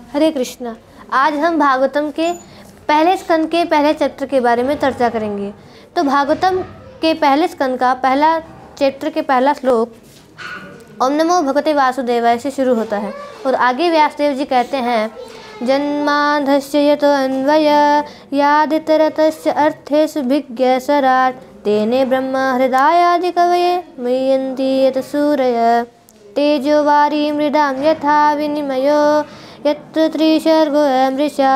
हरे कृष्णा। आज हम भागवतम के पहले स्कंद के पहले चैप्टर के बारे में चर्चा करेंगे। तो भागवतम के पहले स्कंद का पहला चैप्टर के पहला श्लोक ओम नमो भगवते वासुदेवाय से शुरू होता है और आगे व्यासदेव जी कहते हैं जन्माधस्य यतो अन्वयादितरतस्य अर्थेषु भिज्ञसराट् तेने ब्रह्म हृदयादि कवये मुह्यन्ति यत् सूरयः तेजो वारी मृडां यथा विनिमयो यत्र त्रिसर्गो मृषा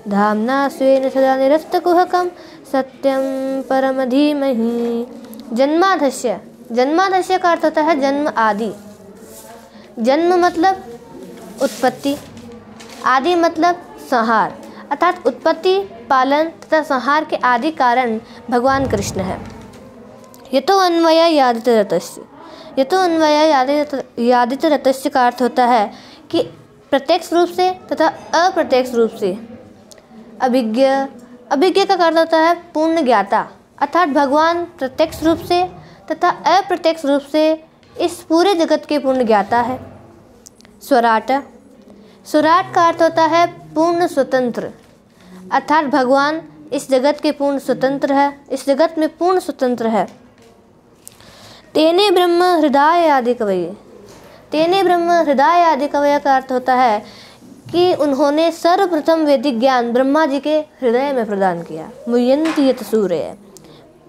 धाम्ना स्वेन सदा निरस्तकुहकं सत्यं परम धीमहि। जन्माधस्य, जन्माधस्य का अर्थ होता है जन्म आदि। जन्म मतलब उत्पत्ति, आदि मतलब संहार, अर्थात उत्पत्ति, पालन तथा संहार के आदि कारण भगवान कृष्ण है। यतो अन्वय यादितरतस्य, यतो अन्वय यादितरतस्य का अर्थ होता है कि प्रत्यक्ष रूप से तथा अप्रत्यक्ष रूप से। अभिज्ञ, अभिज्ञ का अर्थ होता है पूर्ण ज्ञाता, अर्थात भगवान प्रत्यक्ष रूप से तथा अप्रत्यक्ष रूप से इस पूरे जगत के पूर्ण ज्ञाता है। स्वराट, स्वराट का अर्थ होता है पूर्ण स्वतंत्र, अर्थात भगवान इस जगत के पूर्ण स्वतंत्र है, इस जगत में पूर्ण स्वतंत्र है। तेने ब्रह्म हृदय आदि कवये, तेने ब्रह्म हृदय आदि कवय का अर्थ होता है कि उन्होंने सर्वप्रथम वैदिक ज्ञान ब्रह्मा जी के हृदय में प्रदान किया। मुह्यन्ति यत् सूरयः,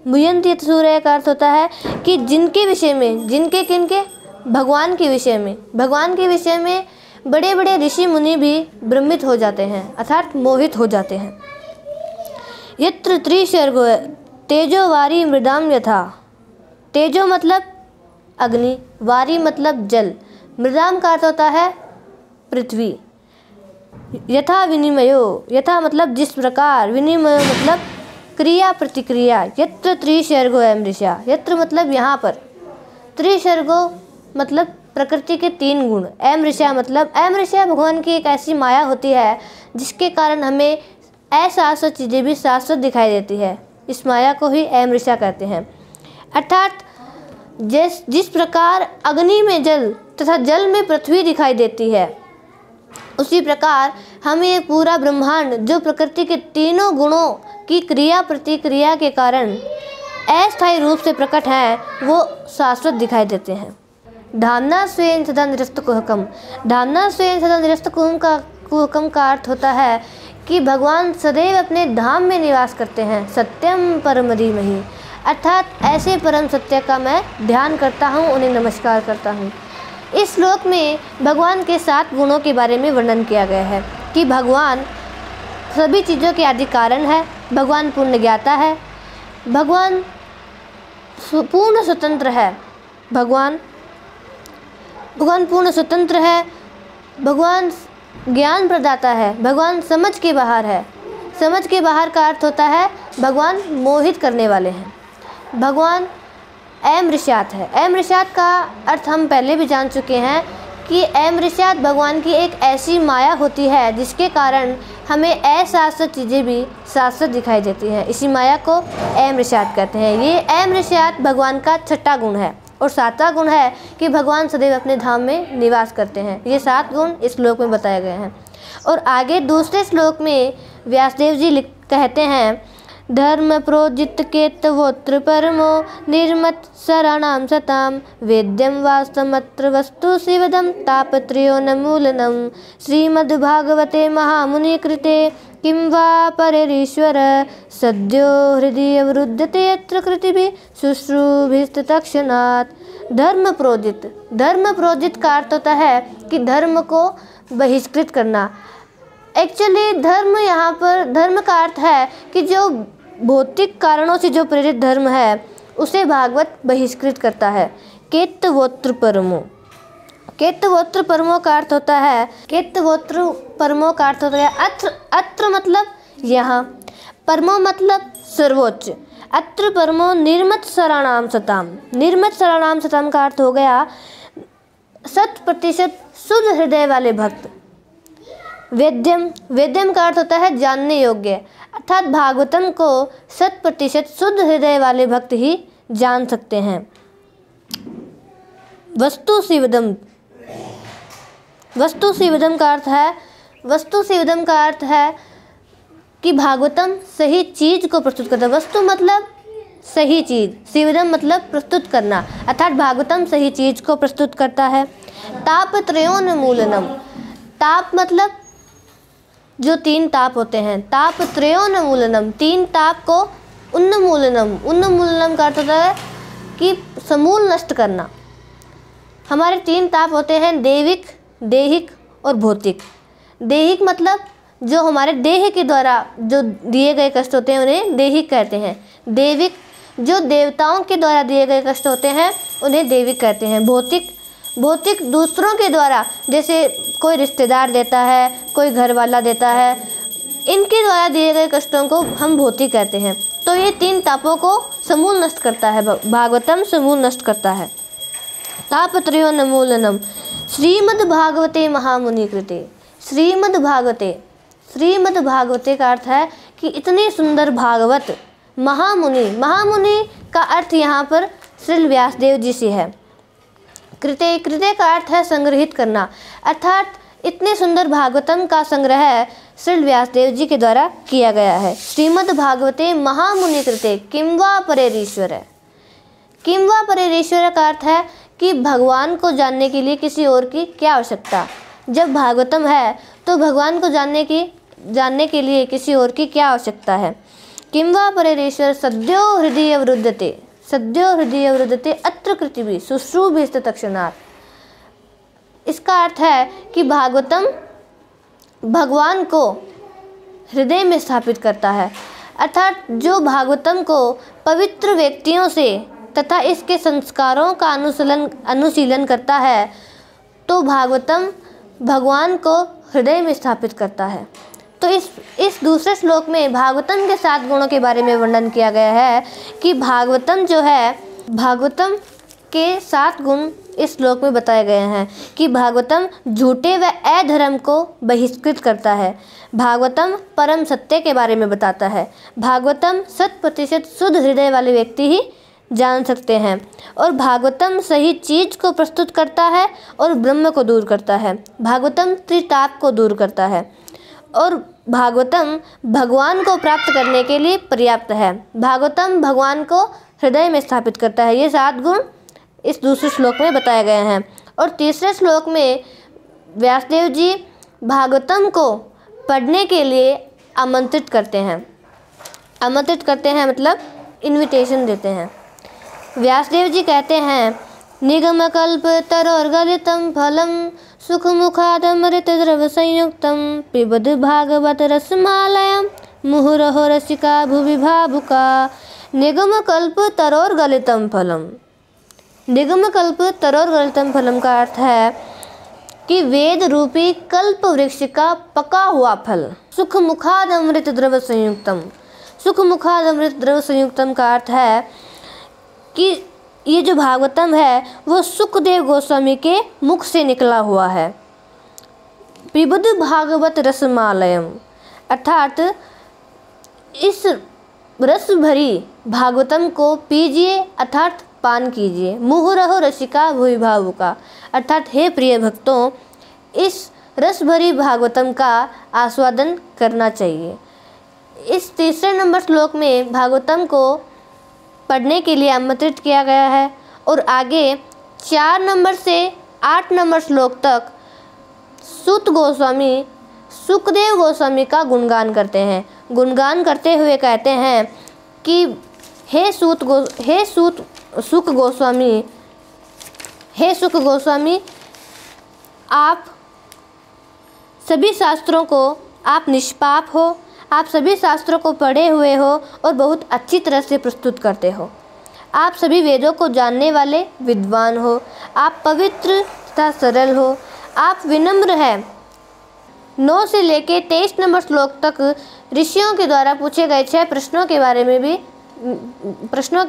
मुह्यन्ति यत् सूरयः का अर्थ होता है कि जिनके विषय में, जिनके किनके, भगवान के विषय में, भगवान के विषय में बड़े बड़े ऋषि मुनि भी भ्रमित हो जाते हैं, अर्थात मोहित हो जाते हैं। यत्र त्रिसर्गो तेजो वारी मृदाम यथा, तेजो मतलब अग्नि, वारी मतलब जल, मृदाम का अर्थ होता है पृथ्वी। यथा विनिमयो, यथा मतलब जिस प्रकार, विनिमय मतलब क्रिया प्रतिक्रिया। यत्र त्रिसर्गो मृषा, यत्र मतलब यहाँ पर, त्रिसर्गो मतलब प्रकृति के तीन गुण, अमृषा मतलब, अमृषा भगवान की एक ऐसी माया होती है जिसके कारण हमें अशाश्वत चीज़ें भी शाश्वत दिखाई देती है। इस माया को ही अमृषा कहते हैं। अर्थात जिस प्रकार अग्नि में जल तथा जल में पृथ्वी दिखाई देती है, उसी प्रकार हमें ये पूरा ब्रह्मांड जो प्रकृति के तीनों गुणों की क्रिया प्रतिक्रिया के कारण अस्थायी रूप से प्रकट है, वो शाश्वत दिखाई देते हैं। धाम्ना स्वेन सदा निरस्तकुहकम, धाम्ना स्वेन सदा निरस्तकुहकम का अर्थ होता है कि भगवान सदैव अपने धाम में निवास करते हैं। सत्यम परम धीमहि, अर्थात ऐसे परम सत्य का मैं ध्यान करता हूँ, उन्हें नमस्कार करता हूँ। इस श्लोक में भगवान के 7 गुणों के बारे में वर्णन किया गया है कि भगवान सभी चीज़ों के आदि कारण है, भगवान पूर्ण ज्ञाता है, भगवान पूर्ण स्वतंत्र है, भगवान पूर्ण स्वतंत्र है, भगवान ज्ञान प्रदाता है, भगवान समझ के बाहर है। समझ के बाहर का अर्थ होता है भगवान मोहित करने वाले हैं। भगवान अमृषात है, अमृषात का अर्थ हम पहले भी जान चुके हैं कि अमृषात भगवान की एक ऐसी माया होती है जिसके कारण हमें अशाश्वत चीज़ें भी शाश्वत दिखाई देती हैं। इसी माया को अमृषात कहते हैं। ये अमृषात भगवान का 6ठा गुण है और 7वां गुण है कि भगवान सदैव अपने धाम में निवास करते हैं। ये 7 गुण इस श्लोक में बताए गए हैं। और आगे दूसरे श्लोक में व्यासदेव जी कहते हैं धर्म प्रोजित केतवोत्र परमो निर्मत शरणाम सताम वेद्यम वास्तमत्र वस्तु शिवदम तापत्र्यो न मूलनम श्रीमद्भागवते महामुनि कृते किं वा परेरीश्वर सद्यो हृदय अवरुध्यते यत्र कृतिभिः शुश्रूभिस्तत्क्षणात्। धर्म प्रोजित, धर्म प्रोजित का अर्थ होता है कि धर्म को बहिष्कृत करना। एक्चुअली धर्म, यहाँ पर धर्म का अर्थ है कि जो भौतिक कारणों से जो प्रेरित धर्म है उसे भागवत बहिष्कृत करता है। केतवोत्र परमो, केतवोत्र परमो का अर्थ होता है, केतवोत्र परमो का अर्थ होता है अत्र, अत्र मतलब यहाँ, परमो मतलब सर्वोच्च। अत्र परमो निर्मत शरणाम सताम, निर्मत शरणाम सताम का अर्थ हो गया 100% शुद्ध हृदय वाले भक्त। वेद्यम, वेद्यम का अर्थ होता है जानने योग्य, अर्थात भागवतम को 100% शुद्ध हृदय वाले भक्त ही जान सकते हैं। वस्तु शिवदम, वस्तु शिवदम का अर्थ है वस्तु शिवदम का अर्थ है कि भागवतम सही चीज को प्रस्तुत करता है। वस्तु मतलब सही चीज, शिवदम मतलब प्रस्तुत करना, अर्थात भागवतम सही चीज को प्रस्तुत करता है। तापत्रयोन्मूलनम, ताप मतलब जो 3 ताप होते हैं, तापत्रयोन्मूलनम, 3 ताप को उन्मूलनम, उन्मूलनम का अर्थ होता है कि समूल नष्ट करना। हमारे 3 ताप होते हैं, देविक, देहिक और भौतिक। देहिक मतलब जो हमारे देह के द्वारा जो दिए गए कष्ट होते हैं उन्हें देहिक कहते हैं। देविक जो देवताओं के द्वारा दिए गए कष्ट होते हैं उन्हें देविक कहते हैं। भौतिक, भौतिक दूसरों के द्वारा, जैसे कोई रिश्तेदार देता है, कोई घर वाला देता है, इनके द्वारा दिए गए कष्टों को हम भौतिक कहते हैं। तो ये 3 तापों को समूल नष्ट करता है, भागवतम समूल नष्ट करता है। तापत्रयोन्मूलनम श्रीमद्भागवते महामुनि कृते। श्रीमद्भागवते, श्रीमद्भागवते का अर्थ है कि इतनी सुंदर भागवत महामुनि, महामुनि का अर्थ यहाँ पर श्री व्यासदेव जी से है। कृते, कृते का अर्थ है संग्रहित करना, अर्थात इतने सुंदर भागवतम का संग्रह श्री व्यासदेव जी के द्वारा किया गया है। श्रीमद्भागवते महामुनि कृते किं वा परेरीश्वर। किं वा परेरीश्वर का अर्थ है कि भगवान को जानने के लिए किसी और की क्या आवश्यकता। जब भागवतम है तो भगवान को जानने के लिए किसी और की क्या आवश्यकता है। किं वा परेरीश्वर सद्यो हृदय वृद्धते, सद्यो हृदय वृद्धते अत्र कृतिभिः शुश्रूभिस्तत्क्षणात्। इसका अर्थ है कि भागवतम भगवान को हृदय में स्थापित करता है, अर्थात जो भागवतम को पवित्र व्यक्तियों से तथा इसके संस्कारों का अनुशीलन करता है तो भागवतम भगवान को हृदय में स्थापित करता है। तो इस दूसरे श्लोक में भागवतम के 7 गुणों के बारे में वर्णन किया गया है कि भागवतम जो है, भागवतम के 7 गुण इस श्लोक में बताए गए हैं कि भागवतम झूठे व अधर्म को बहिष्कृत करता है। भागवतम परम सत्य के बारे में बताता है। भागवतम 100% शुद्ध हृदय वाले व्यक्ति ही जान सकते हैं। और भागवतम सही चीज को प्रस्तुत करता है और ब्रह्म को दूर करता है। भागवतम त्रिताप को दूर करता है और भागवतम भगवान को प्राप्त करने के लिए पर्याप्त है। भागवतम भगवान को हृदय में स्थापित करता है। ये 7 गुण इस दूसरे श्लोक में बताए गए हैं। और तीसरे श्लोक में व्यासदेव जी भागवतम को पढ़ने के लिए आमंत्रित करते हैं। आमंत्रित करते हैं मतलब इनविटेशन देते हैं। व्यासदेव जी कहते हैं, निगमकल्प तरोर्गलितं फलं सुखमुखादमृत द्रव संयुक्तं पिबद भागवत रसमालयं मुहुरहो रसिका भुवि भावुका। निगमकल्प तरोर्गलितं फलम, निगमकल्प तरोर्गलितं फलम का अर्थ है कि वेद रूपी कल्प वृक्ष का पका हुआ फल। सुखमुखाद अमृत द्रव संयुक्तम, सुखमुखाद अमृत द्रव संयुक्तम का अर्थ है कि ये जो भागवतम है वो सुखदेव गोस्वामी के मुख से निकला हुआ है। पिबद भागवत रसमालयम, अर्थात इस रस भरी भागवतम को पीजिए अर्थात पान कीजिए। मुहुरहो रसिका भुवि भावुका, अर्थात हे प्रिय भक्तों, इस रस भरी भागवतम का आस्वादन करना चाहिए। इस तीसरे नंबर श्लोक में भागवतम को पढ़ने के लिए आमंत्रित किया गया है और आगे 4 नंबर से 8 नंबर श्लोक तक सूत गोस्वामी सुखदेव गोस्वामी का गुणगान करते हैं। गुणगान करते हुए कहते हैं कि हे सुख गोस्वामी, हे सुख गोस्वामी, आप सभी शास्त्रों को, आप निष्पाप हो, आप सभी शास्त्रों को पढ़े हुए हो और बहुत अच्छी तरह से प्रस्तुत करते हो। आप सभी वेदों को जानने वाले विद्वान हो, आप पवित्र तथा सरल हो, आप विनम्र हैं। 9 से लेके 23 नंबर श्लोक तक ऋषियों के द्वारा पूछे गए 6 प्रश्नों के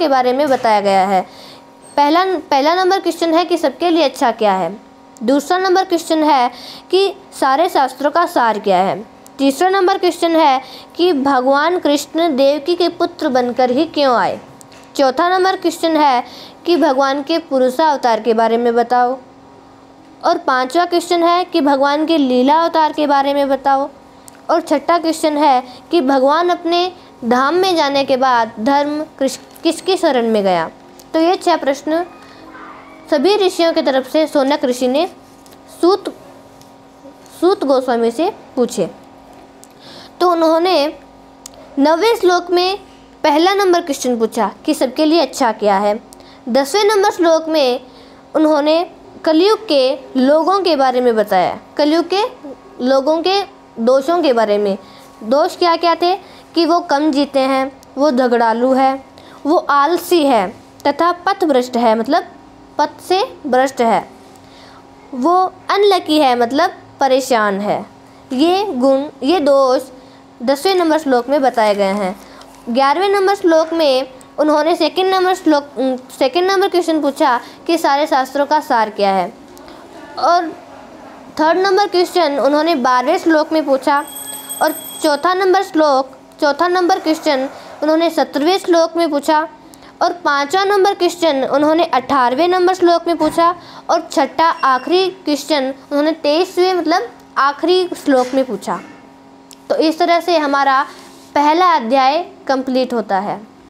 बारे में बताया गया है। पहला नंबर क्वेश्चन है कि सबके लिए अच्छा क्या है। दूसरा नंबर क्वेश्चन है कि सारे शास्त्रों का सार क्या है। तीसरा नंबर क्वेश्चन है कि भगवान कृष्ण देवकी के पुत्र बनकर ही क्यों आए। चौथा नंबर क्वेश्चन है कि भगवान के पुरुषावतार के बारे में बताओ। और 5वां क्वेश्चन है कि भगवान के लीला अवतार के बारे में बताओ। और 6ठा क्वेश्चन है कि भगवान अपने धाम में जाने के बाद धर्म किसकी शरण में गया। तो ये 6 प्रश्न सभी ऋषियों की तरफ से शौनक ऋषि ने सूत गोस्वामी से पूछे। तो उन्होंने 9वें श्लोक में पहला नंबर क्वेश्चन पूछा कि सबके लिए अच्छा क्या है। 10वें नंबर श्लोक में उन्होंने कलयुग के लोगों के बारे में बताया, कलयुग के लोगों के दोषों के बारे में। दोष क्या क्या थे कि वो कम जीते हैं, वो झगड़ालू है, वो आलसी है तथा पथभ्रष्ट है, मतलब पथ से भ्रष्ट है, वो अनलकी है, मतलब परेशान है। ये गुण, ये दोष 10वें नंबर श्लोक में बताए गए हैं। 11वें नंबर श्लोक में उन्होंने सेकंड नंबर क्वेश्चन पूछा कि सारे शास्त्रों का सार क्या है। और 3rd नंबर क्वेश्चन उन्होंने 12वें श्लोक में पूछा। और चौथा नंबर क्वेश्चन उन्होंने 17वें श्लोक में पूछा। और 5वां नंबर क्वेश्चन उन्होंने 18वें नंबर श्लोक में पूछा। और 6ठा आखिरी क्वेश्चन उन्होंने 23वें, मतलब आखिरी श्लोक में पूछा। तो इस तरह से हमारा पहला अध्याय कंप्लीट होता है।